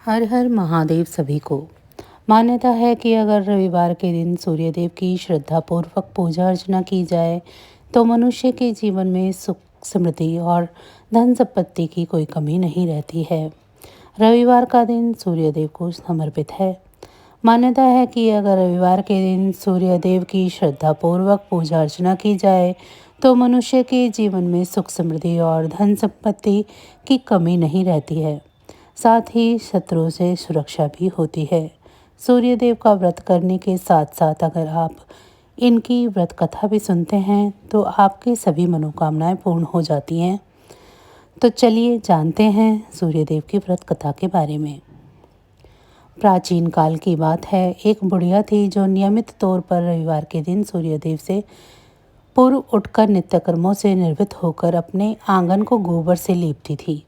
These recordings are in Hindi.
हर हर महादेव सभी को। मान्यता है कि अगर रविवार के दिन सूर्यदेव की श्रद्धापूर्वक पूजा अर्चना की जाए तो मनुष्य के जीवन में सुख समृद्धि और धन संपत्ति की कोई कमी नहीं रहती है। रविवार का दिन सूर्यदेव को समर्पित है। मान्यता है कि अगर रविवार के दिन सूर्यदेव की श्रद्धापूर्वक पूजा अर्चना की जाए तो मनुष्य के जीवन में सुख समृद्धि और धन संपत्ति की कमी नहीं रहती है। साथ ही शत्रुओं से सुरक्षा भी होती है। सूर्यदेव का व्रत करने के साथ साथ अगर आप इनकी व्रत कथा भी सुनते हैं तो आपकी सभी मनोकामनाएं पूर्ण हो जाती हैं। तो चलिए जानते हैं सूर्यदेव की व्रत कथा के बारे में। प्राचीन काल की बात है, एक बुढ़िया थी जो नियमित तौर पर रविवार के दिन सूर्यदेव से पूर्व उठकर नित्य कर्मों से निर्वृत्त होकर अपने आंगन को गोबर से लीपती थी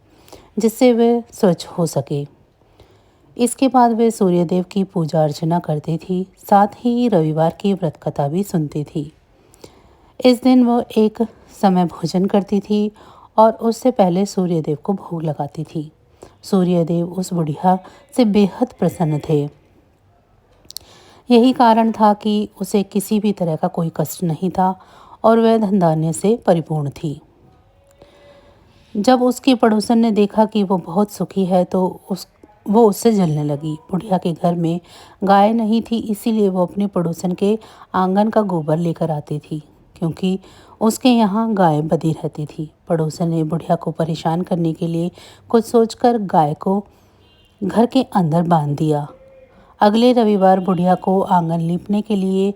जिससे वे स्वच्छ हो सके। इसके बाद वे सूर्यदेव की पूजा अर्चना करती थी, साथ ही रविवार की व्रत कथा भी सुनती थी। इस दिन वो एक समय भोजन करती थी और उससे पहले सूर्यदेव को भोग लगाती थी। सूर्यदेव उस बुढ़िया से बेहद प्रसन्न थे। यही कारण था कि उसे किसी भी तरह का कोई कष्ट नहीं था और वह धन धान्य से परिपूर्ण थी। जब उसकी पड़ोसन ने देखा कि वो बहुत सुखी है तो वो उससे जलने लगी। बुढ़िया के घर में गाय नहीं थी, इसीलिए वो अपने पड़ोसन के आंगन का गोबर लेकर आती थी, क्योंकि उसके यहाँ गाय बंधी रहती थी। पड़ोसन ने बुढ़िया को परेशान करने के लिए कुछ सोचकर गाय को घर के अंदर बांध दिया। अगले रविवार बुढ़िया को आंगन लीपने के लिए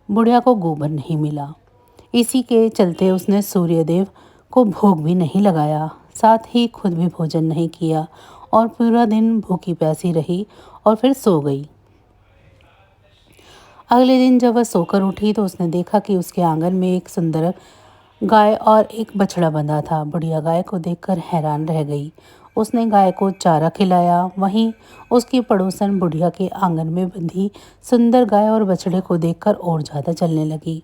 बुढ़िया को गोबर नहीं मिला। इसी के चलते उसने सूर्यदेव को भोग भी नहीं लगाया, साथ ही खुद भी भोजन नहीं किया और पूरा दिन भूखी प्यासी रही और फिर सो गई। अगले दिन जब वह सोकर उठी तो उसने देखा कि उसके आंगन में एक सुंदर गाय और एक बछड़ा बंधा था। बुढ़िया गाय को देखकर हैरान रह गई। उसने गाय को चारा खिलाया। वहीं उसकी पड़ोसन बुढ़िया के आंगन में बंधी सुंदर गाय और बछड़े को देखकर और ज़्यादा जलने लगी,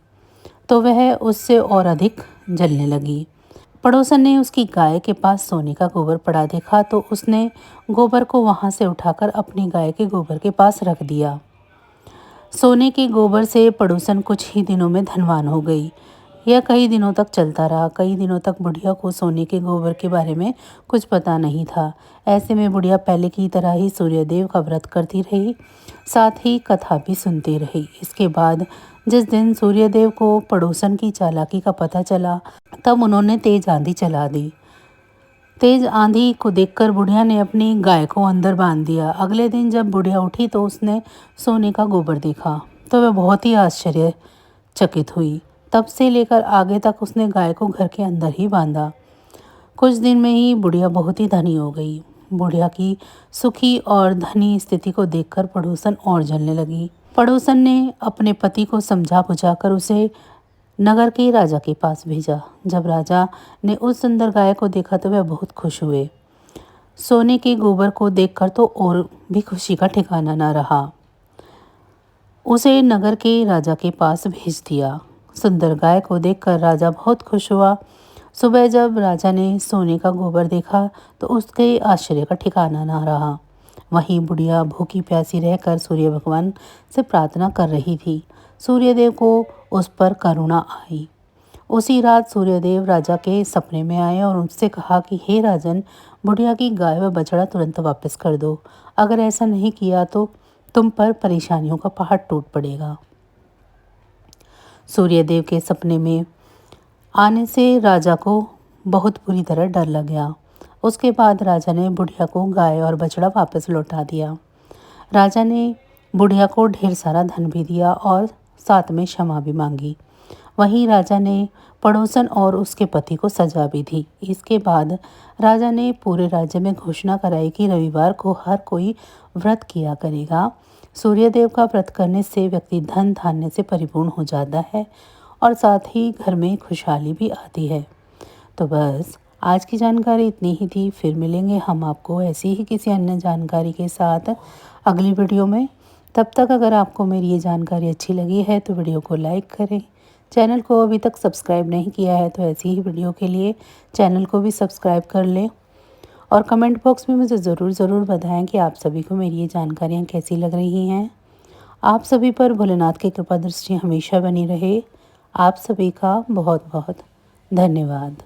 तो वह उससे और अधिक जलने लगी। पड़ोसन ने उसकी गाय के पास सोने का गोबर पड़ा देखा तो उसने गोबर को वहां से उठाकर अपनी गाय के गोबर के पास रख दिया। सोने के गोबर से पड़ोसन कुछ ही दिनों में धनवान हो गई। यह कई दिनों तक चलता रहा। कई दिनों तक बुढ़िया को सोने के गोबर के बारे में कुछ पता नहीं था। ऐसे में बुढ़िया पहले की तरह ही सूर्यदेव का व्रत करती रही, साथ ही कथा भी सुनती रही। इसके बाद जिस दिन सूर्यदेव को पड़ोसन की चालाकी का पता चला तब उन्होंने तेज आंधी चला दी। तेज आंधी को देखकर बुढ़िया ने अपनी गाय को अंदर बांध दिया। अगले दिन जब बुढ़िया उठी तो उसने सोने का गोबर देखा तो वह बहुत ही आश्चर्यचकित हुई। तब से लेकर आगे तक उसने गाय को घर के अंदर ही बांधा। कुछ दिन में ही बुढ़िया बहुत ही धनी हो गई। बुढ़िया की सुखी और धनी स्थिति को देखकर पड़ोसन और जलने लगी। पड़ोसन ने अपने पति को समझा बुझाकर उसे नगर के राजा के पास भेजा। जब राजा ने उस सुंदर गाय को देखा तो वह बहुत खुश हुए। सोने के गोबर को देखकर तो और भी खुशी का ठिकाना न रहा। उसे नगर के राजा के पास भेज दिया। सुंदर गाय को देखकर राजा बहुत खुश हुआ। सुबह जब राजा ने सोने का गोबर देखा तो उसके आश्चर्य का ठिकाना न रहा। वहीं बुढ़िया भूखी प्यासी रहकर सूर्य भगवान से प्रार्थना कर रही थी। सूर्यदेव को उस पर करुणा आई। उसी रात सूर्यदेव राजा के सपने में आए और उससे कहा कि हे राजन, बुढ़िया की गाय व बछड़ा तुरंत वापस कर दो। अगर ऐसा नहीं किया तो तुम पर परेशानियों का पहाड़ टूट पड़ेगा। सूर्यदेव के सपने में आने से राजा को बहुत बुरी तरह डर लग गया। उसके बाद राजा ने बुढ़िया को गाय और बछड़ा वापस लौटा दिया। राजा ने बुढ़िया को ढेर सारा धन भी दिया और साथ में क्षमा भी मांगी। वहीं राजा ने पड़ोसन और उसके पति को सजा भी दी। इसके बाद राजा ने पूरे राज्य में घोषणा कराई कि रविवार को हर कोई व्रत किया करेगा। सूर्यदेव का व्रत करने से व्यक्ति धन धान्य से परिपूर्ण हो जाता है और साथ ही घर में खुशहाली भी आती है। तो बस आज की जानकारी इतनी ही थी। फिर मिलेंगे हम आपको ऐसी ही किसी अन्य जानकारी के साथ अगली वीडियो में। तब तक अगर आपको मेरी ये जानकारी अच्छी लगी है तो वीडियो को लाइक करें। चैनल को अभी तक सब्सक्राइब नहीं किया है तो ऐसी ही वीडियो के लिए चैनल को भी सब्सक्राइब कर लें और कमेंट बॉक्स में मुझे ज़रूर बताएं कि आप सभी को मेरी ये जानकारियाँ कैसी लग रही हैं। आप सभी पर भोलेनाथ की कृपा दृष्टि हमेशा बनी रहे। आप सभी का बहुत बहुत धन्यवाद।